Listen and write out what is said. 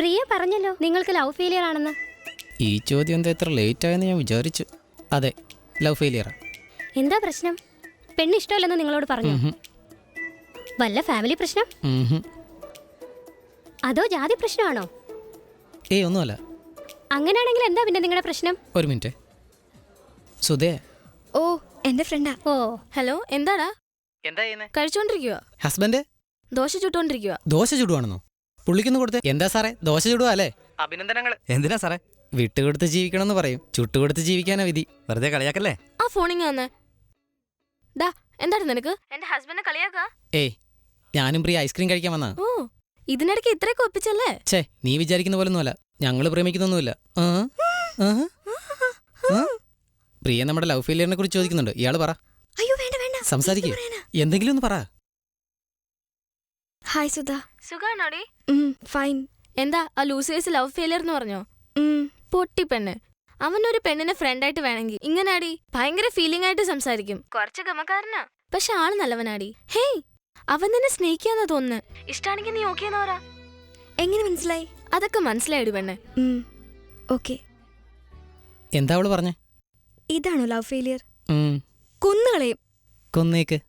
പ്രിയ പറഞ്ഞല്ലോ നിങ്ങൾക്ക് love failure ആണെന്ന്. ഈ ചോദ്യം എന്താ ഇത്ര ലേറ്റ് ആയെന്ന് ഞാൻ വിചാരിച്ചു. അതെ, ലവ് ഫെയിലിയറാ. എന്താ പ്രശ്നം? പെണ്ണ് ഇഷ്ടമല്ലെന്ന് നിങ്ങളോട് പറഞ്ഞു? വല്ല ഫാമിലി പ്രശ്നം അതോ ജാതി പ്രശ്നമാണോ? ഒന്നുമല്ല. അങ്ങനെയാണെങ്കിൽ എന്താ പിന്നെ നിങ്ങളുടെ പ്രശ്നം? ഒരു മിനിറ്റ്. സുധേ. ഓ, എന്റെ ഫ്രണ്ടാ. ഓ, ഹലോ, എന്താടാ? എന്താ ചെയ്യുന്നേ? കഴിച്ചോണ്ടിരിക്കുക. ഹസ്ബൻഡ് ദോശ ചുട്ടോണ്ടിരിക്കുക. ദോശ ചുടുവാണെന്നോ? പുള്ളിക്കൊന്ന് കൊടുത്തേ. എന്താ സാറേ, ദോശ ചുടുവാ അല്ലേ? അഭിനന്ദനങ്ങൾ. എന്തിനാ സാറേ? വിട്ടുകൊടുത്ത് ജീവിക്കണമെന്ന് പറയും. ചുട്ടുകൊടുത്ത് ജീവിക്കാനാ വിധി. വെറുതെ കളിയാക്കല്ലേ? ആ ഫോണിങ് വന്നേ. ഡാ, എന്താണ് നിനക്ക്? എന്റെ ഹസ്ബൻഡിനെ കളിയാക്ക? ഞാനും പ്രിയ ഐസ്ക്രീം കഴിക്കാൻ വന്നാ. ഓ, ഇതിനിടയ്ക്ക് ഇത്രയൊക്കെ ഒപ്പിച്ചല്ലേ? ഛേ, നീ വിചാരിക്കുന്ന പോലൊന്നുമല്ല. ഞങ്ങള് പ്രേമിക്കുന്നൊന്നുമില്ല. പ്രിയ നമ്മുടെ ലവ് ഫെയിലിയറിനെ കുറിച്ച് ചോദിക്കുന്നുണ്ട്. ഇയാള് പറ. അയ്യോ വേണ്ട വേണ്ട, സംസാരിക്കേ. എന്തെങ്കിലും ഒന്ന് പറ. ഹായ് സുധ. സുഖാണോടി? ഫൈൻ. എന്താ ആ ലൂസേഴ്സ് ലവ് ഫെയിലിയർ എന്ന് പറഞ്ഞോ? പൊട്ടി പെണ്ണ്. അവനൊരു പെണ്ണിനെ ഫ്രണ്ടായിട്ട് വേണമെങ്കിൽ ഇങ്ങനാടി ഭയങ്കര ഫീലിംഗ് ആയിട്ട് സംസാരിക്കും. കുറച്ച് ഗമക്കാരനാ, പക്ഷെ ആള് നല്ലവനാടി. ഹേയ്, അവൻ നിന്നെ സ്നേഹിക്കാന്നാ തോന്നുന്നു. ഇഷ്ടാണെങ്കിൽ നീ ഓക്കേന്ന് പറ. എങ്ങനെ മനസ്സിലായി? അതൊക്കെ മനസ്സിലായിടി പെണ്ണ്. ഓക്കെ. എന്താ അവള് പറഞ്ഞേ? ഇതാണോ ലവ് ഫെയിലിയർ? കൊന്നുകളയും. കൊന്നേക്ക്.